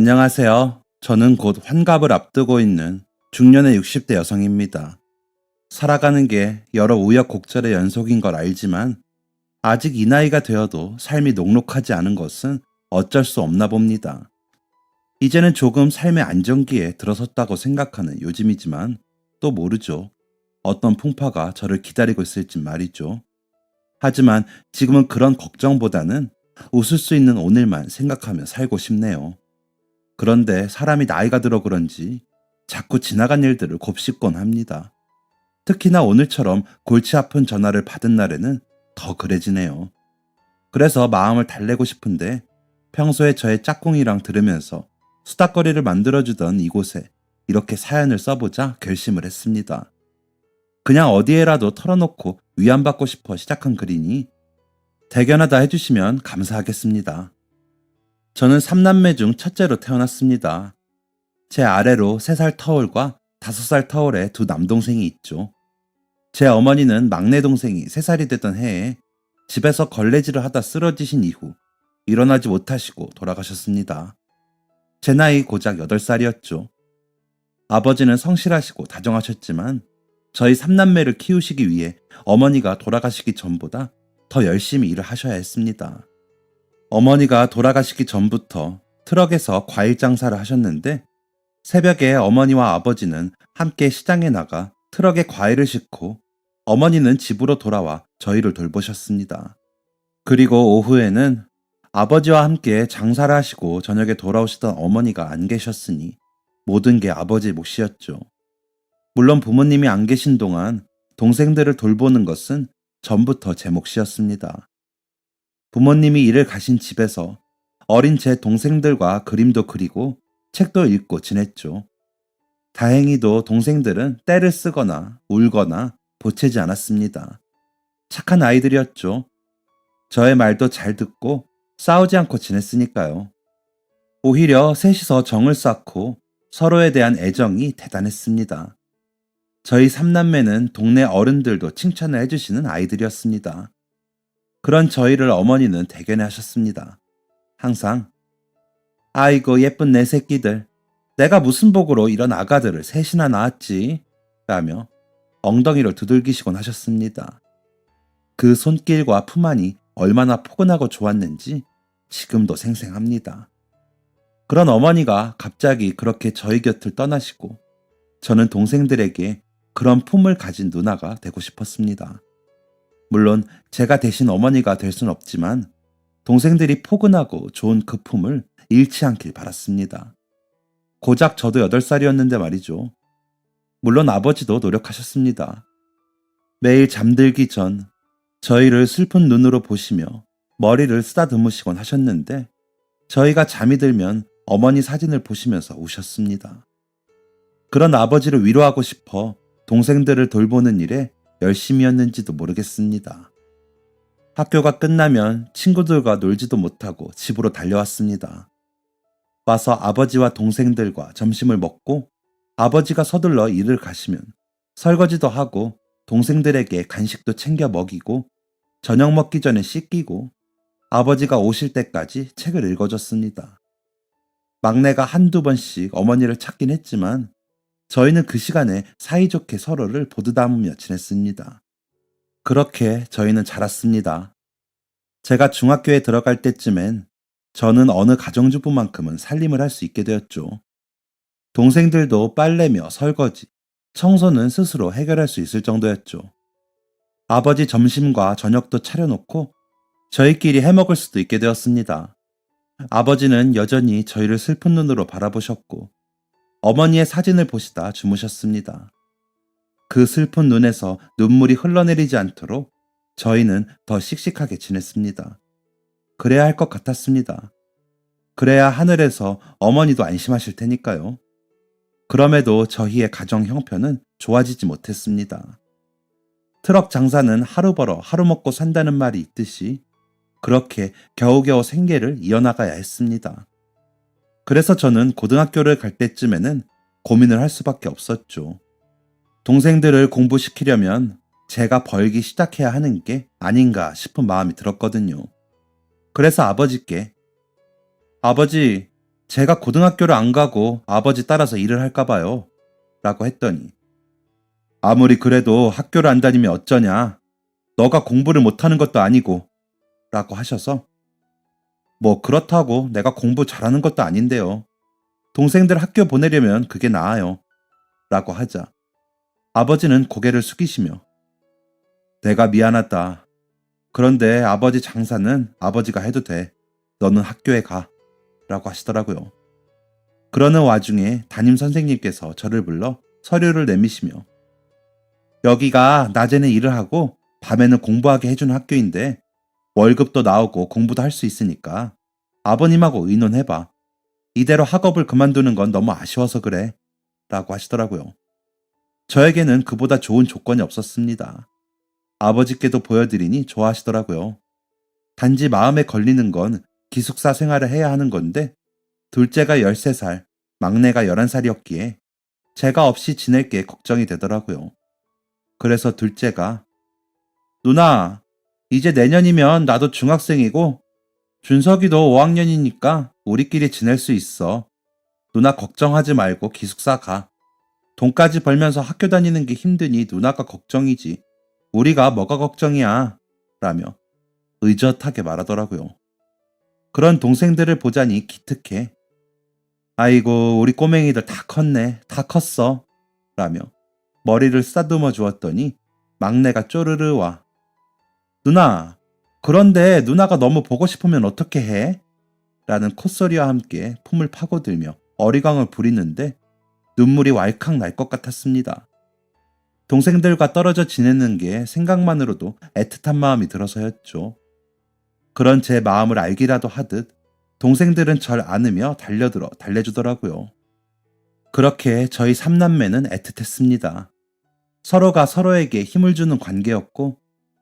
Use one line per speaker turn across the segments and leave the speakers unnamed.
안녕하세요. 저는 곧 환갑을 앞두고 있는 중년의 60대 여성입니다. 살아가는 게 여러 우여곡절의 연속인 걸 알지만 아직 이 나이가 되어도 삶이 녹록하지 않은 것은 어쩔 수 없나 봅니다. 이제는 조금 삶의 안정기에 들어섰다고 생각하는 요즘이지만 또 모르죠. 어떤 풍파가 저를 기다리고 있을진 말이죠. 하지만 지금은 그런 걱정보다는 웃을 수 있는 오늘만 생각하며 살고 싶네요. 그런데 사람이 나이가 들어 그런지 자꾸 지나간 일들을 곱씹곤 합니다. 특히나 오늘처럼 골치 아픈 전화를 받은 날에는 더 그래지네요. 그래서 마음을 달래고 싶은데 평소에 저의 짝꿍이랑 들으면서 수다거리를 만들어주던 이곳에 이렇게 사연을 써보자 결심을 했습니다. 그냥 어디에라도 털어놓고 위안받고 싶어 시작한 글이니 대견하다 해주시면 감사하겠습니다. 저는 3남매 중 첫째로 태어났습니다. 제 아래로 3살 터울과 5살 터울의 두 남동생이 있죠. 제 어머니는 막내 동생이 3살이 되던 해에 집에서 걸레질을 하다 쓰러지신 이후 일어나지 못하시고 돌아가셨습니다. 제 나이 고작 8살이었죠. 아버지는 성실하시고 다정하셨지만 저희 3남매를 키우시기 위해 어머니가 돌아가시기 전보다 더 열심히 일을 하셔야 했습니다. 어머니가 돌아가시기 전부터 트럭에서 과일 장사를 하셨는데 새벽에 어머니와 아버지는 함께 시장에 나가 트럭에 과일을 싣고 어머니는 집으로 돌아와 저희를 돌보셨습니다. 그리고 오후에는 아버지와 함께 장사를 하시고 저녁에 돌아오시던 어머니가 안 계셨으니 모든 게 아버지의 몫이었죠. 물론 부모님이 안 계신 동안 동생들을 돌보는 것은 전부터 제 몫이었습니다. 부모님이 일을 가신 집에서 어린 제 동생들과 그림도 그리고 책도 읽고 지냈죠. 다행히도 동생들은 떼를 쓰거나 울거나 보채지 않았습니다. 착한 아이들이었죠. 저의 말도 잘 듣고 싸우지 않고 지냈으니까요. 오히려 셋이서 정을 쌓고 서로에 대한 애정이 대단했습니다. 저희 3남매는 동네 어른들도 칭찬을 해주시는 아이들이었습니다. 그런 저희를 어머니는 대견해 하셨습니다. 항상 아이고 예쁜 내 새끼들, 내가 무슨 복으로 이런 아가들을 셋이나 낳았지? 라며 엉덩이를 두들기시곤 하셨습니다. 그 손길과 품안이 얼마나 포근하고 좋았는지 지금도 생생합니다. 그런 어머니가 갑자기 그렇게 저희 곁을 떠나시고 저는 동생들에게 그런 품을 가진 누나가 되고 싶었습니다. 물론 제가 대신 어머니가 될 순 없지만 동생들이 포근하고 좋은 그 품을 잃지 않길 바랐습니다. 고작 저도 8살이었는데 말이죠. 물론 아버지도 노력하셨습니다. 매일 잠들기 전 저희를 슬픈 눈으로 보시며 머리를 쓰다듬으시곤 하셨는데 저희가 잠이 들면 어머니 사진을 보시면서 우셨습니다. 그런 아버지를 위로하고 싶어 동생들을 돌보는 일에 열심이었는지도 모르겠습니다. 학교가 끝나면 친구들과 놀지도 못하고 집으로 달려왔습니다. 와서 아버지와 동생들과 점심을 먹고 아버지가 서둘러 일을 가시면 설거지도 하고 동생들에게 간식도 챙겨 먹이고 저녁 먹기 전에 씻기고 아버지가 오실 때까지 책을 읽어줬습니다. 막내가 한두 번씩 어머니를 찾긴 했지만 저희는 그 시간에 사이좋게 서로를 보드담으며 지냈습니다. 그렇게 저희는 자랐습니다. 제가 중학교에 들어갈 때쯤엔 저는 어느 가정주부만큼은 살림을 할 수 있게 되었죠. 동생들도 빨래며 설거지, 청소는 스스로 해결할 수 있을 정도였죠. 아버지 점심과 저녁도 차려놓고 저희끼리 해먹을 수도 있게 되었습니다. 아버지는 여전히 저희를 슬픈 눈으로 바라보셨고 어머니의 사진을 보시다 주무셨습니다. 그 슬픈 눈에서 눈물이 흘러내리지 않도록 저희는 더 씩씩하게 지냈습니다. 그래야 할 것 같았습니다. 그래야 하늘에서 어머니도 안심하실 테니까요. 그럼에도 저희의 가정 형편은 좋아지지 못했습니다. 트럭 장사는 하루 벌어 하루 먹고 산다는 말이 있듯이 그렇게 겨우겨우 생계를 이어나가야 했습니다. 그래서 저는 고등학교를 갈 때쯤에는 고민을 할 수밖에 없었죠. 동생들을 공부시키려면 제가 벌기 시작해야 하는 게 아닌가 싶은 마음이 들었거든요. 그래서 아버지께 아버지, 제가 고등학교를 안 가고 아버지 따라서 일을 할까 봐요. 라고 했더니 아무리 그래도 학교를 안 다니면 어쩌냐. 너가 공부를 못하는 것도 아니고 라고 하셔서 뭐 그렇다고 내가 공부 잘하는 것도 아닌데요. 동생들 학교 보내려면 그게 나아요. 라고 하자 아버지는 고개를 숙이시며 내가 미안하다. 그런데 아버지 장사는 아버지가 해도 돼. 너는 학교에 가. 라고 하시더라고요. 그러는 와중에 담임 선생님께서 저를 불러 서류를 내미시며 여기가 낮에는 일을 하고 밤에는 공부하게 해주는 학교인데 월급도 나오고 공부도 할 수 있으니까 아버님하고 의논해봐. 이대로 학업을 그만두는 건 너무 아쉬워서 그래. 라고 하시더라고요. 저에게는 그보다 좋은 조건이 없었습니다. 아버지께도 보여드리니 좋아하시더라고요. 단지 마음에 걸리는 건 기숙사 생활을 해야 하는 건데 둘째가 13살, 막내가 11살이었기에 제가 없이 지낼 게 걱정이 되더라고요. 그래서 둘째가 누나, 이제 내년이면 나도 중학생이고 준석이도 5학년이니까 우리끼리 지낼 수 있어. 누나 걱정하지 말고 기숙사 가. 돈까지 벌면서 학교 다니는 게 힘드니 누나가 걱정이지. 우리가 뭐가 걱정이야. 라며 의젓하게 말하더라고요. 그런 동생들을 보자니 기특해. 아이고 우리 꼬맹이들 다 컸네. 다 컸어. 라며 머리를 쓰다듬어 주었더니 막내가 쪼르르 와. 누나, 그런데 누나가 너무 보고 싶으면 어떻게 해? 라는 콧소리와 함께 품을 파고들며 어리광을 부리는데 눈물이 왈칵 날 것 같았습니다. 동생들과 떨어져 지내는 게 생각만으로도 애틋한 마음이 들어서였죠. 그런 제 마음을 알기라도 하듯 동생들은 절 안으며 달래주더라고요. 그렇게 저희 삼남매는 애틋했습니다. 서로가 서로에게 힘을 주는 관계였고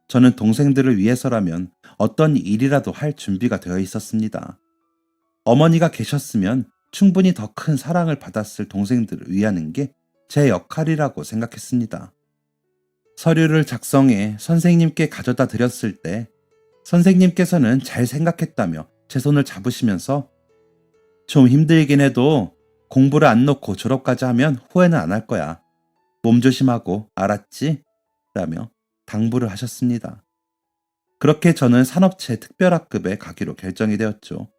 저는 동생들을 위해서라면 어떤 일이라도 할 준비가 되어 있었습니다. 어머니가 계셨으면 충분히 더 큰 사랑을 받았을 동생들을 위하는 게 제 역할이라고 생각했습니다. 서류를 작성해 선생님께 가져다 드렸을 때 선생님께서는 잘 생각했다며 제 손을 잡으시면서 좀 힘들긴 해도 공부를 안 놓고 졸업까지 하면 후회는 안 할 거야. 몸 조심하고 알았지? 라며 당부를 하셨습니다. 그렇게 저는 산업체 특별학급에 가기로 결정이 되었죠.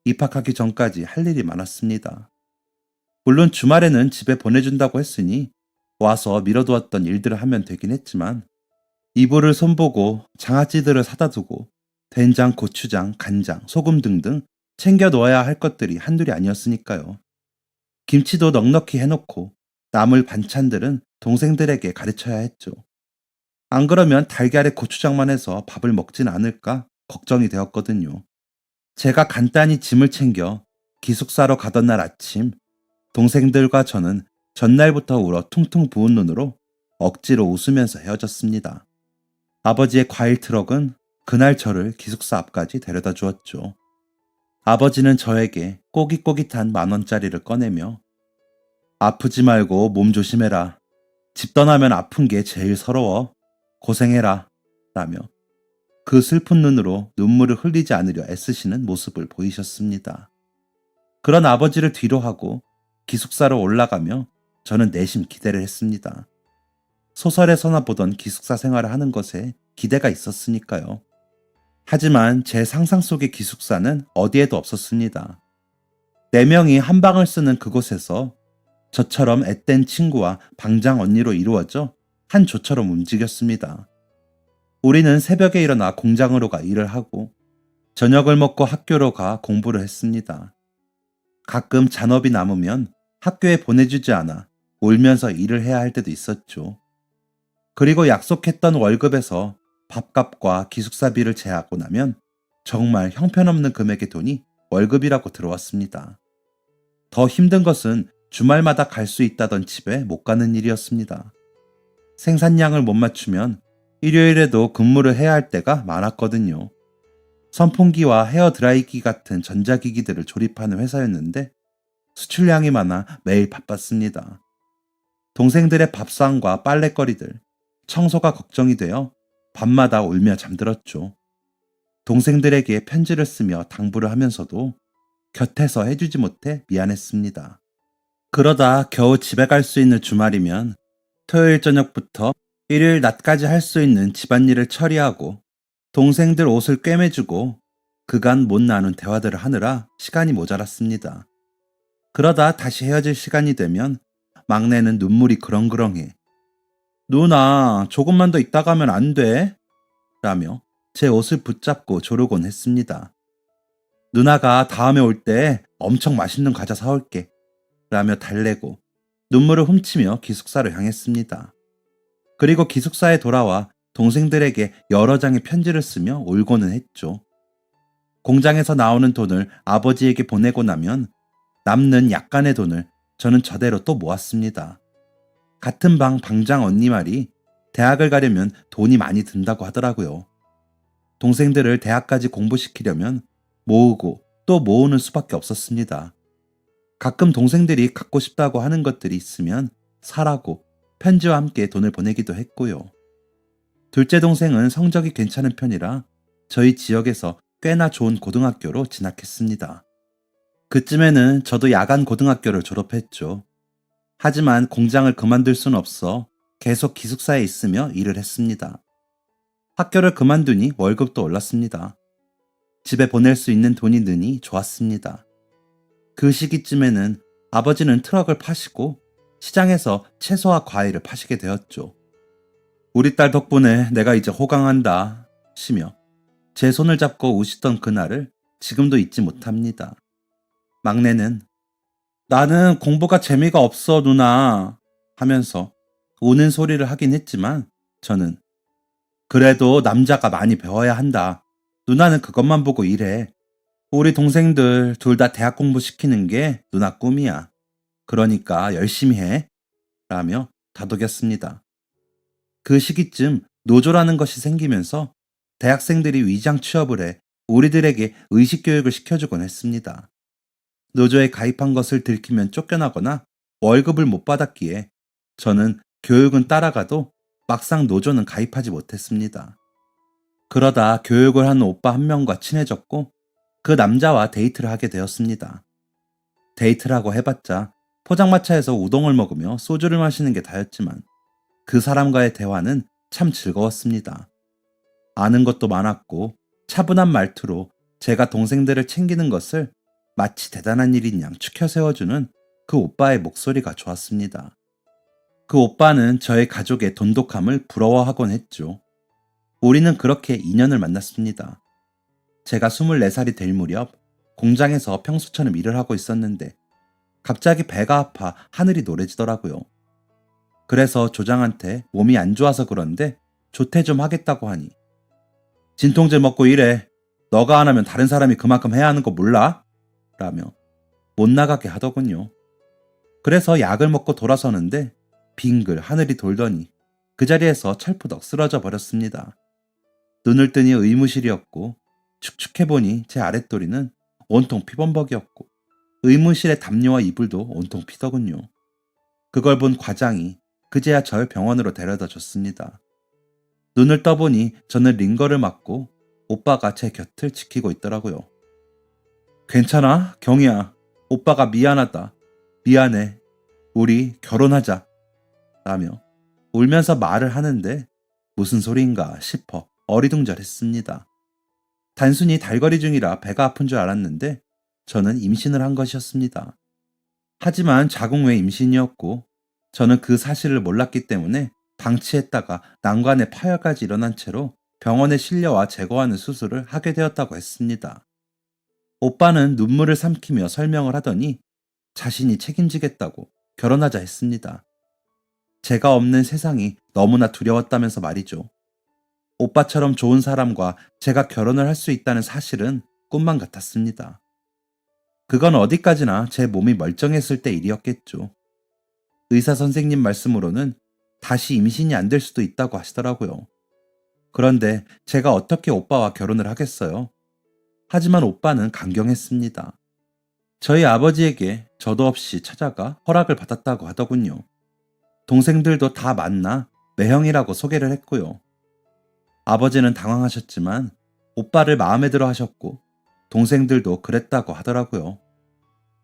입학하기 전까지 할 일이 많았습니다. 물론 주말에는 집에 보내준다고 했으니 와서 미뤄두었던 일들을 하면 되긴 했지만 이불을 손보고 장아찌들을 사다 두고 된장, 고추장, 간장, 소금 등등 챙겨 놓아야 할 것들이 한둘이 아니었으니까요. 김치도 넉넉히 해놓고 남을 반찬들은 동생들에게 가르쳐야 했죠. 안 그러면 달걀에 고추장만 해서 밥을 먹진 않을까 걱정이 되었거든요. 제가 간단히 짐을 챙겨 기숙사로 가던 날 아침 동생들과 저는 전날부터 울어 퉁퉁 부은 눈으로 억지로 웃으면서 헤어졌습니다. 아버지의 과일 트럭은 그날 저를 기숙사 앞까지 데려다 주었죠. 아버지는 저에게 꼬깃꼬깃한 10,000원짜리를 꺼내며 아프지 말고 몸 조심해라. 집 떠나면 아픈 게 제일 서러워. 고생해라. 라며 그 슬픈 눈으로 눈물을 흘리지 않으려 애쓰시는 모습을 보이셨습니다. 그런 아버지를 뒤로 하고 기숙사로 올라가며 저는 내심 기대를 했습니다. 소설에서나 보던 기숙사 생활을 하는 것에 기대가 있었으니까요. 하지만 제 상상 속의 기숙사는 어디에도 없었습니다. 4명이 한 방을 쓰는 그곳에서 저처럼 앳된 친구와 방장 언니로 이루어져 한 조처럼 움직였습니다. 우리는 새벽에 일어나 공장으로 가 일을 하고 저녁을 먹고 학교로 가 공부를 했습니다. 가끔 잔업이 남으면 학교에 보내주지 않아 울면서 일을 해야 할 때도 있었죠. 그리고 약속했던 월급에서 밥값과 기숙사비를 제하고 나면 정말 형편없는 금액의 돈이 월급이라고 들어왔습니다. 더 힘든 것은 주말마다 갈 수 있다던 집에 못 가는 일이었습니다. 생산량을 못 맞추면 일요일에도 근무를 해야 할 때가 많았거든요. 선풍기와 헤어드라이기 같은 전자기기들을 조립하는 회사였는데 수출량이 많아 매일 바빴습니다. 동생들의 밥상과 빨래거리들, 청소가 걱정이 되어 밤마다 울며 잠들었죠. 동생들에게 편지를 쓰며 당부를 하면서도 곁에서 해주지 못해 미안했습니다. 그러다 겨우 집에 갈 수 있는 주말이면 토요일 저녁부터 일요일 낮까지 할 수 있는 집안일을 처리하고 동생들 옷을 꿰매주고 그간 못 나눈 대화들을 하느라 시간이 모자랐습니다. 그러다 다시 헤어질 시간이 되면 막내는 눈물이 그렁그렁해 누나 조금만 더 있다 가면 안 돼? 라며 제 옷을 붙잡고 조르곤 했습니다. 누나가 다음에 올 때 엄청 맛있는 과자 사올게 라며 달래고 눈물을 훔치며 기숙사로 향했습니다. 그리고 기숙사에 돌아와 동생들에게 여러 장의 편지를 쓰며 울고는 했죠. 공장에서 나오는 돈을 아버지에게 보내고 나면 남는 약간의 돈을 저는 저대로 또 모았습니다. 같은 방 방장 언니 말이 대학을 가려면 돈이 많이 든다고 하더라고요. 동생들을 대학까지 공부시키려면 모으고 또 모으는 수밖에 없었습니다. 가끔 동생들이 갖고 싶다고 하는 것들이 있으면 사라고 편지와 함께 돈을 보내기도 했고요. 둘째 동생은 성적이 괜찮은 편이라 저희 지역에서 꽤나 좋은 고등학교로 진학했습니다. 그쯤에는 저도 야간 고등학교를 졸업했죠. 하지만 공장을 그만둘 순 없어 계속 기숙사에 있으며 일을 했습니다. 학교를 그만두니 월급도 올랐습니다. 집에 보낼 수 있는 돈이 느니 좋았습니다. 그 시기쯤에는 아버지는 트럭을 파시고 시장에서 채소와 과일을 파시게 되었죠. 우리 딸 덕분에 내가 이제 호강한다 시며 제 손을 잡고 우시던 그날을 지금도 잊지 못합니다. 막내는 나는 공부가 재미가 없어 누나 하면서 우는 소리를 하긴 했지만 저는 그래도 남자가 많이 배워야 한다. 누나는 그것만 보고 일해. 우리 동생들 둘 다 대학 공부시키는 게 누나 꿈이야. 그러니까 열심히 해. 라며 다독였습니다. 그 시기쯤 노조라는 것이 생기면서 대학생들이 위장 취업을 해 우리들에게 의식교육을 시켜주곤 했습니다. 노조에 가입한 것을 들키면 쫓겨나거나 월급을 못 받았기에 저는 교육은 따라가도 막상 노조는 가입하지 못했습니다. 그러다 교육을 하는 오빠 한 명과 친해졌고 그 남자와 데이트를 하게 되었습니다. 데이트라고 해봤자 포장마차에서 우동을 먹으며 소주를 마시는 게 다였지만 그 사람과의 대화는 참 즐거웠습니다. 아는 것도 많았고 차분한 말투로 제가 동생들을 챙기는 것을 마치 대단한 일인 양 추켜 세워주는 그 오빠의 목소리가 좋았습니다. 그 오빠는 저의 가족의 돈독함을 부러워하곤 했죠. 우리는 그렇게 2년을 만났습니다. 제가 24살이 될 무렵 공장에서 평소처럼 일을 하고 있었는데 갑자기 배가 아파 하늘이 노래지더라고요. 그래서 조장한테 몸이 안 좋아서 그런데 조퇴 좀 하겠다고 하니 진통제 먹고 일해. 너가 안 하면 다른 사람이 그만큼 해야 하는 거 몰라? 라며 못 나가게 하더군요. 그래서 약을 먹고 돌아서는데 빙글 하늘이 돌더니 그 자리에서 철푸덕 쓰러져 버렸습니다. 눈을 뜨니 의무실이었고 축축해보니 제 아랫도리는 온통 피범벅이었고 의무실의 담요와 이불도 온통 피더군요. 그걸 본 과장이 그제야 절 병원으로 데려다 줬습니다. 눈을 떠보니 저는 링거를 맞고 오빠가 제 곁을 지키고 있더라고요. 괜찮아? 경희야. 오빠가 미안하다. 미안해. 우리 결혼하자. 라며 울면서 말을 하는데 무슨 소리인가 싶어 어리둥절했습니다. 단순히 달거리 중이라 배가 아픈 줄 알았는데 저는 임신을 한 것이었습니다. 하지만 자궁 외 임신이었고 저는 그 사실을 몰랐기 때문에 방치했다가 난관에 파열까지 일어난 채로 병원에 실려와 제거하는 수술을 하게 되었다고 했습니다. 오빠는 눈물을 삼키며 설명을 하더니 자신이 책임지겠다고 결혼하자 했습니다. 제가 없는 세상이 너무나 두려웠다면서 말이죠. 오빠처럼 좋은 사람과 제가 결혼을 할 수 있다는 사실은 꿈만 같았습니다. 그건 어디까지나 제 몸이 멀쩡했을 때 일이었겠죠. 의사 선생님 말씀으로는 다시 임신이 안 될 수도 있다고 하시더라고요. 그런데 제가 어떻게 오빠와 결혼을 하겠어요? 하지만 오빠는 강경했습니다. 저희 아버지에게 저도 없이 찾아가 허락을 받았다고 하더군요. 동생들도 다 만나 매형이라고 소개를 했고요. 아버지는 당황하셨지만 오빠를 마음에 들어 하셨고 동생들도 그랬다고 하더라고요.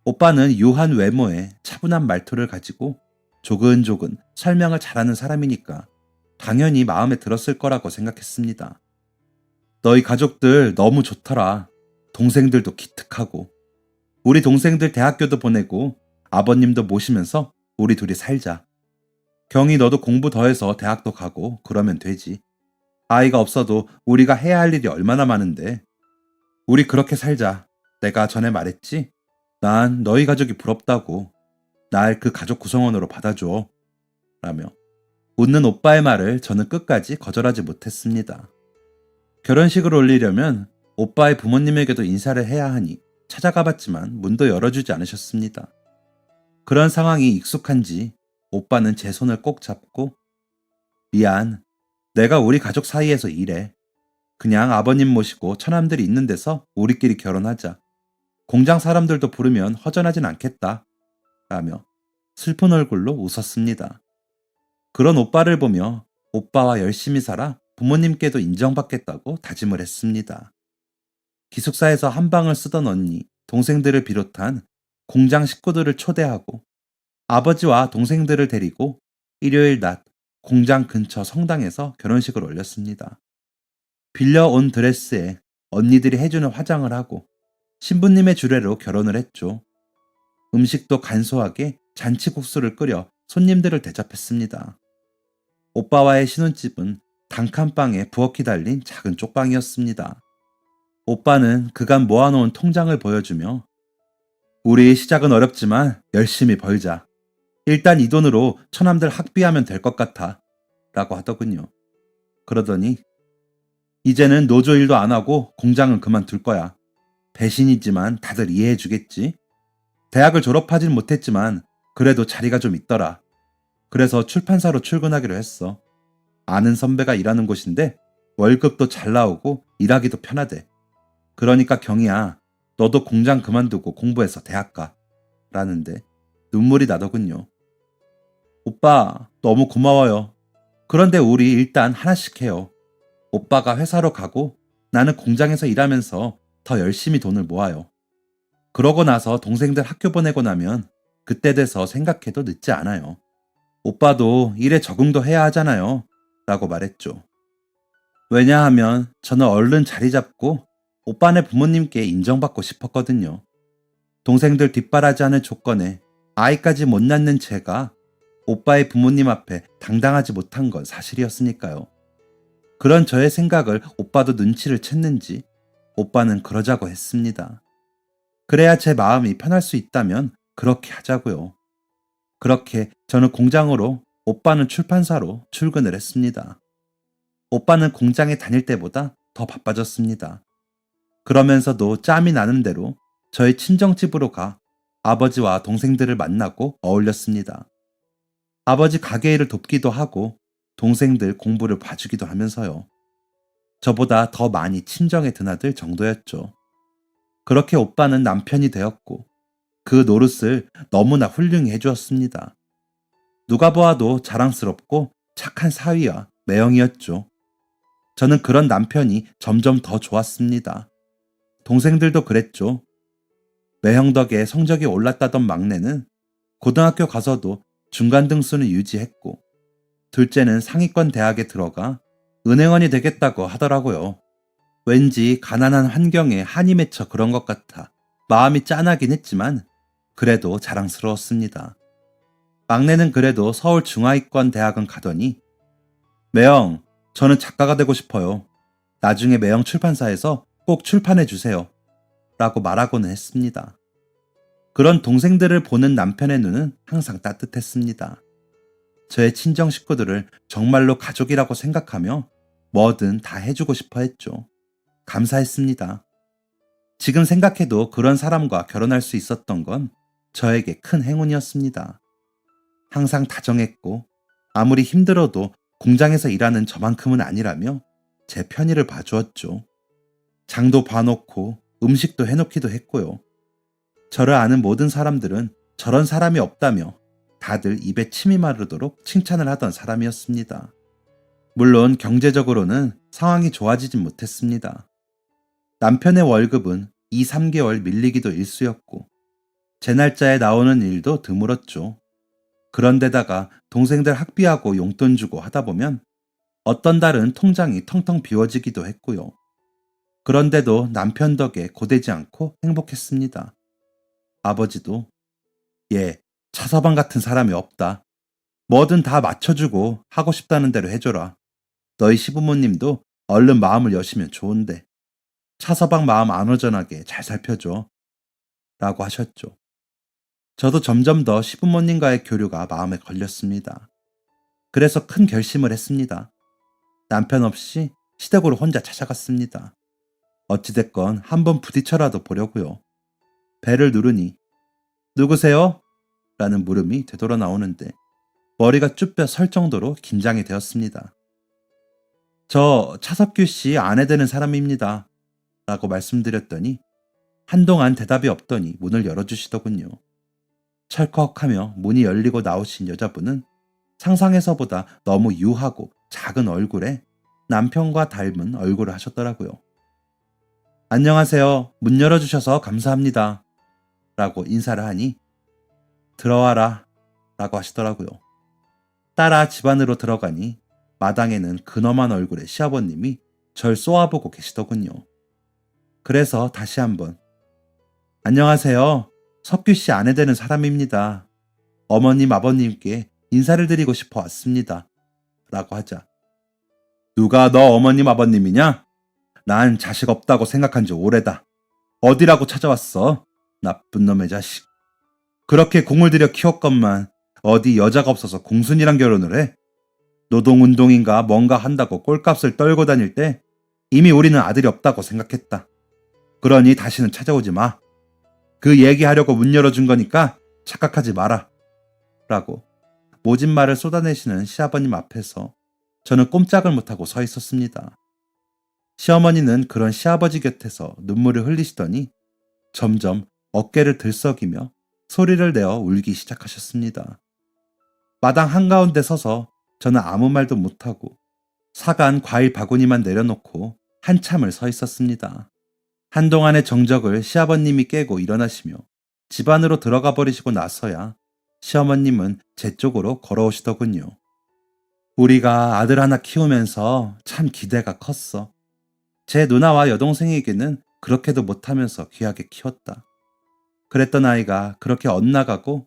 오빠는 유한 외모에 차분한 말투를 가지고 조근조근 설명을 잘하는 사람이니까 당연히 마음에 들었을 거라고 생각했습니다. 너희 가족들 너무 좋더라. 동생들도 기특하고. 우리 동생들 대학교도 보내고 아버님도 모시면서 우리 둘이 살자. 경희 너도 공부 더해서 대학도 가고 그러면 되지. 아이가 없어도 우리가 해야 할 일이 얼마나 많은데. 우리 그렇게 살자. 내가 전에 말했지? 난 너희 가족이 부럽다고. 날 그 가족 구성원으로 받아줘. 라며 웃는 오빠의 말을 저는 끝까지 거절하지 못했습니다. 결혼식을 올리려면 오빠의 부모님에게도 인사를 해야 하니 찾아가 봤지만 문도 열어주지 않으셨습니다. 그런 상황이 익숙한지 오빠는 제 손을 꼭 잡고 미안, 내가 우리 가족 사이에서 일해. 그냥 아버님 모시고 처남들이 있는 데서 우리끼리 결혼하자. 공장 사람들도 부르면 허전하진 않겠다. 라며 슬픈 얼굴로 웃었습니다. 그런 오빠를 보며 오빠와 열심히 살아 부모님께도 인정받겠다고 다짐을 했습니다. 기숙사에서 한 방을 쓰던 언니, 동생들을 비롯한 공장 식구들을 초대하고 아버지와 동생들을 데리고 일요일 낮 공장 근처 성당에서 결혼식을 올렸습니다. 빌려온 드레스에 언니들이 해주는 화장을 하고 신부님의 주례로 결혼을 했죠. 음식도 간소하게 잔치국수를 끓여 손님들을 대접했습니다. 오빠와의 신혼집은 단칸방에 부엌이 달린 작은 쪽방이었습니다. 오빠는 그간 모아놓은 통장을 보여주며 우리 시작은 어렵지만 열심히 벌자. 일단 이 돈으로 처남들 학비하면 될 것 같아. 라고 하더군요. 그러더니 이제는 노조 일도 안 하고 공장은 그만둘 거야. 배신이지만 다들 이해해 주겠지. 대학을 졸업하진 못했지만 그래도 자리가 좀 있더라. 그래서 출판사로 출근하기로 했어. 아는 선배가 일하는 곳인데 월급도 잘 나오고 일하기도 편하대. 그러니까 경희야, 너도 공장 그만두고 공부해서 대학 가. 라는데 눈물이 나더군요. 오빠, 너무 고마워요. 그런데 우리 일단 하나씩 해요. 오빠가 회사로 가고 나는 공장에서 일하면서 더 열심히 돈을 모아요. 그러고 나서 동생들 학교 보내고 나면 그때 돼서 생각해도 늦지 않아요. 오빠도 일에 적응도 해야 하잖아요. 라고 말했죠. 왜냐하면 저는 얼른 자리 잡고 오빠네 부모님께 인정받고 싶었거든요. 동생들 뒷바라지하는 조건에 아이까지 못 낳는 제가 오빠의 부모님 앞에 당당하지 못한 건 사실이었으니까요. 그런 저의 생각을 오빠도 눈치를 챘는지 오빠는 그러자고 했습니다. 그래야 제 마음이 편할 수 있다면 그렇게 하자고요. 그렇게 저는 공장으로, 오빠는 출판사로 출근을 했습니다. 오빠는 공장에 다닐 때보다 더 바빠졌습니다. 그러면서도 짬이 나는 대로 저희 친정집으로 가 아버지와 동생들을 만나고 어울렸습니다. 아버지 가게 일을 돕기도 하고 동생들 공부를 봐주기도 하면서요. 저보다 더 많이 친정에 드나들 정도였죠. 그렇게 오빠는 남편이 되었고 그 노릇을 너무나 훌륭히 해주었습니다. 누가 보아도 자랑스럽고 착한 사위와 매형이었죠. 저는 그런 남편이 점점 더 좋았습니다. 동생들도 그랬죠. 매형 덕에 성적이 올랐다던 막내는 고등학교 가서도 중간 등수는 유지했고 둘째는 상위권 대학에 들어가 은행원이 되겠다고 하더라고요. 왠지 가난한 환경에 한이 맺혀 그런 것 같아 마음이 짠하긴 했지만 그래도 자랑스러웠습니다. 막내는 그래도 서울 중하위권 대학은 가더니 매형, 저는 작가가 되고 싶어요. 나중에 매형 출판사에서 꼭 출판해 주세요. 라고 말하고는 했습니다. 그런 동생들을 보는 남편의 눈은 항상 따뜻했습니다. 저의 친정 식구들을 정말로 가족이라고 생각하며 뭐든 다 해주고 싶어 했죠. 감사했습니다. 지금 생각해도 그런 사람과 결혼할 수 있었던 건 저에게 큰 행운이었습니다. 항상 다정했고 아무리 힘들어도 공장에서 일하는 저만큼은 아니라며 제 편의를 봐주었죠. 장도 봐놓고 음식도 해놓기도 했고요. 저를 아는 모든 사람들은 저런 사람이 없다며 다들 입에 침이 마르도록 칭찬을 하던 사람이었습니다. 물론 경제적으로는 상황이 좋아지진 못했습니다. 남편의 월급은 2, 3개월 밀리기도 일쑤였고 제 날짜에 나오는 일도 드물었죠. 그런데다가 동생들 학비하고 용돈 주고 하다 보면 어떤 달은 통장이 텅텅 비워지기도 했고요. 그런데도 남편 덕에 고되지 않고 행복했습니다. 아버지도 얘 차서방 같은 사람이 없다. 뭐든 다 맞춰주고 하고 싶다는 대로 해줘라. 너희 시부모님도 얼른 마음을 여시면 좋은데 차서방 마음 안 허전하게 잘 살펴줘. 라고 하셨죠. 저도 점점 더 시부모님과의 교류가 마음에 걸렸습니다. 그래서 큰 결심을 했습니다. 남편 없이 시댁으로 혼자 찾아갔습니다. 어찌됐건 한번 부딪혀라도 보려고요. 배를 누르니 누구세요? 라는 물음이 되돌아 나오는데 머리가 쭈뼛 설 정도로 긴장이 되었습니다. 저 차석규 씨 아내 되는 사람입니다. 라고 말씀드렸더니 한동안 대답이 없더니 문을 열어주시더군요. 철컥하며 문이 열리고 나오신 여자분은 상상해서보다 너무 유하고 작은 얼굴에 남편과 닮은 얼굴을 하셨더라고요. 안녕하세요. 문 열어주셔서 감사합니다. 라고 인사를 하니 들어와라. 라고 하시더라고요. 따라 집 안으로 들어가니 마당에는 근엄한 얼굴의 시아버님이 절 쏘아보고 계시더군요. 그래서 다시 한번 안녕하세요. 석규 씨 아내 되는 사람입니다. 어머님 아버님께 인사를 드리고 싶어 왔습니다. 라고 하자 누가 너 어머님 아버님이냐? 난 자식 없다고 생각한 지 오래다. 어디라고 찾아왔어? 나쁜 놈의 자식. 그렇게 공을 들여 키웠건만 어디 여자가 없어서 공순이랑 결혼을 해? 노동운동인가 뭔가 한다고 꼴값을 떨고 다닐 때 이미 우리는 아들이 없다고 생각했다. 그러니 다시는 찾아오지 마. 그 얘기하려고 문 열어준 거니까 착각하지 마라. 라고 모진 말을 쏟아내시는 시아버님 앞에서 저는 꼼짝을 못하고 서 있었습니다. 시어머니는 그런 시아버지 곁에서 눈물을 흘리시더니 점점 어깨를 들썩이며 소리를 내어 울기 시작하셨습니다. 마당 한가운데 서서 저는 아무 말도 못하고 사간 과일 바구니만 내려놓고 한참을 서 있었습니다. 한동안의 정적을 시아버님이 깨고 일어나시며 집 안으로 들어가 버리시고 나서야 시어머님은 제 쪽으로 걸어오시더군요. 우리가 아들 하나 키우면서 참 기대가 컸어. 제 누나와 여동생에게는 그렇게도 못하면서 귀하게 키웠다. 그랬던 아이가 그렇게 엇나가고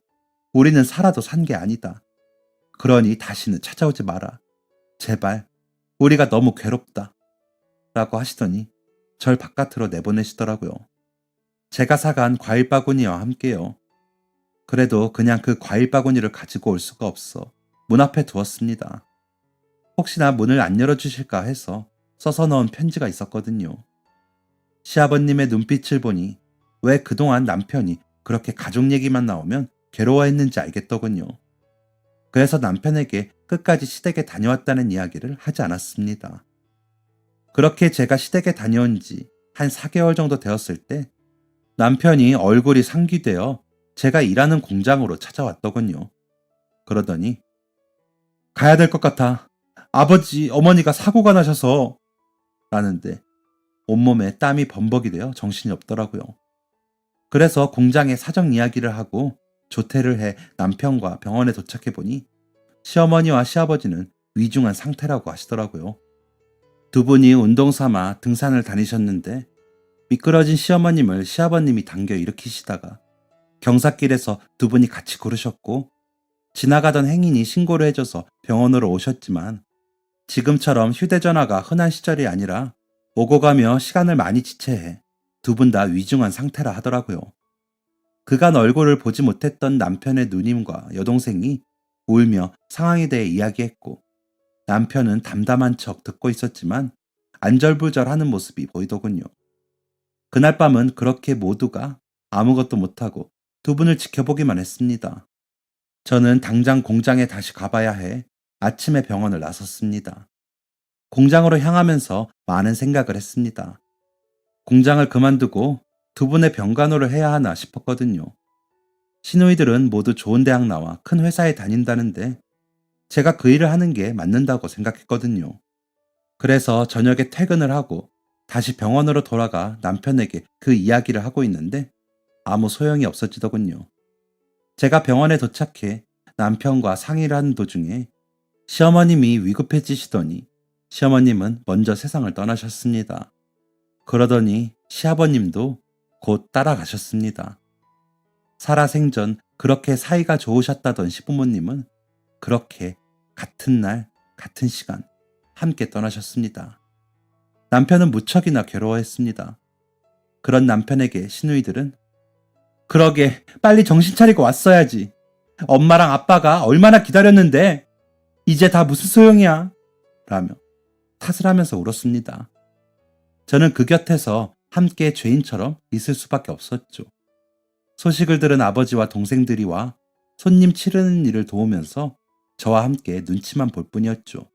우리는 살아도 산 게 아니다. 그러니 다시는 찾아오지 마라. 제발 우리가 너무 괴롭다. 라고 하시더니 절 바깥으로 내보내시더라고요. 제가 사간 과일 바구니와 함께요. 그래도 그냥 그 과일 바구니를 가지고 올 수가 없어 문 앞에 두었습니다. 혹시나 문을 안 열어주실까 해서 써서 넣은 편지가 있었거든요. 시아버님의 눈빛을 보니 왜 그동안 남편이 그렇게 가족 얘기만 나오면 괴로워했는지 알겠더군요. 그래서 남편에게 끝까지 시댁에 다녀왔다는 이야기를 하지 않았습니다. 그렇게 제가 시댁에 다녀온 지 한 4개월 정도 되었을 때 남편이 얼굴이 상기되어 제가 일하는 공장으로 찾아왔더군요. 그러더니 가야 될 것 같아. 아버지, 어머니가 사고가 나셔서 라는데 온몸에 땀이 범벅이 되어 정신이 없더라고요. 그래서 공장에 사정 이야기를 하고 조퇴를 해 남편과 병원에 도착해보니 시어머니와 시아버지는 위중한 상태라고 하시더라고요. 두 분이 운동 삼아 등산을 다니셨는데 미끄러진 시어머님을 시아버님이 당겨 일으키시다가 경사길에서 두 분이 같이 구르셨고 지나가던 행인이 신고를 해줘서 병원으로 오셨지만 지금처럼 휴대전화가 흔한 시절이 아니라 오고 가며 시간을 많이 지체해 두 분 다 위중한 상태라 하더라고요. 그간 얼굴을 보지 못했던 남편의 누님과 여동생이 울며 상황에 대해 이야기했고 남편은 담담한 척 듣고 있었지만 안절부절하는 모습이 보이더군요. 그날 밤은 그렇게 모두가 아무것도 못하고 두 분을 지켜보기만 했습니다. 저는 당장 공장에 다시 가봐야 해 아침에 병원을 나섰습니다. 공장으로 향하면서 많은 생각을 했습니다. 공장을 그만두고 두 분의 병간호를 해야 하나 싶었거든요. 시누이들은 모두 좋은 대학 나와 큰 회사에 다닌다는데 제가 그 일을 하는 게 맞는다고 생각했거든요. 그래서 저녁에 퇴근을 하고 다시 병원으로 돌아가 남편에게 그 이야기를 하고 있는데 아무 소용이 없어지더군요. 제가 병원에 도착해 남편과 상의를 하는 도중에 시어머님이 위급해지시더니 시어머님은 먼저 세상을 떠나셨습니다. 그러더니 시아버님도 곧 따라가셨습니다. 살아생전 그렇게 사이가 좋으셨다던 시부모님은 그렇게 같은 날, 같은 시간 함께 떠나셨습니다. 남편은 무척이나 괴로워했습니다. 그런 남편에게 시누이들은 그러게 빨리 정신 차리고 왔어야지. 엄마랑 아빠가 얼마나 기다렸는데 이제 다 무슨 소용이야? 라며 탓을 하면서 울었습니다. 저는 그 곁에서 함께 죄인처럼 있을 수밖에 없었죠. 소식을 들은 아버지와 동생들이 와 손님 치르는 일을 도우면서 저와 함께 눈치만 볼 뿐이었죠.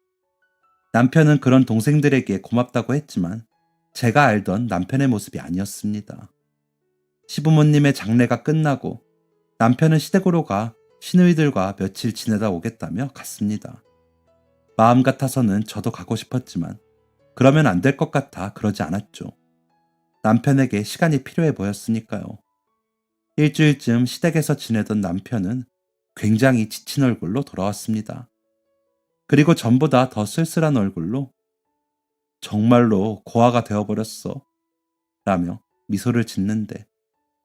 남편은 그런 동생들에게 고맙다고 했지만 제가 알던 남편의 모습이 아니었습니다. 시부모님의 장례가 끝나고 남편은 시댁으로 가 시누이들과 며칠 지내다 오겠다며 갔습니다. 마음 같아서는 저도 가고 싶었지만 그러면 안 될 것 같아 그러지 않았죠. 남편에게 시간이 필요해 보였으니까요. 일주일쯤 시댁에서 지내던 남편은 굉장히 지친 얼굴로 돌아왔습니다. 그리고 전보다 더 쓸쓸한 얼굴로 정말로 고아가 되어버렸어 라며 미소를 짓는데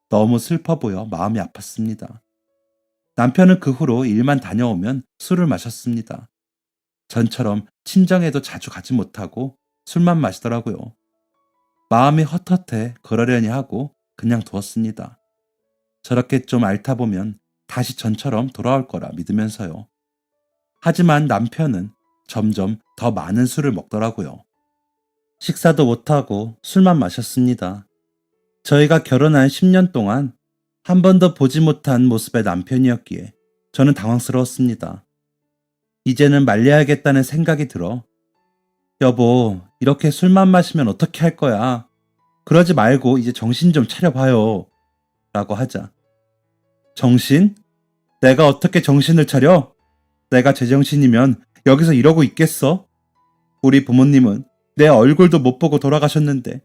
너무 슬퍼 보여 마음이 아팠습니다. 남편은 그 후로 일만 다녀오면 술을 마셨습니다. 전처럼 친정에도 자주 가지 못하고 술만 마시더라고요. 마음이 헛헛해 그러려니 하고 그냥 두었습니다. 저렇게 좀 앓다 보면 다시 전처럼 돌아올 거라 믿으면서요. 하지만 남편은 점점 더 많은 술을 먹더라고요. 식사도 못하고 술만 마셨습니다. 저희가 결혼한 10년 동안 한 번도 보지 못한 모습의 남편이었기에 저는 당황스러웠습니다. 이제는 말려야겠다는 생각이 들어 여보, 이렇게 술만 마시면 어떻게 할 거야? 그러지 말고 이제 정신 좀 차려봐요. 라고 하자. 정신? 내가 어떻게 정신을 차려? 내가 제정신이면 여기서 이러고 있겠어? 우리 부모님은 내 얼굴도 못 보고 돌아가셨는데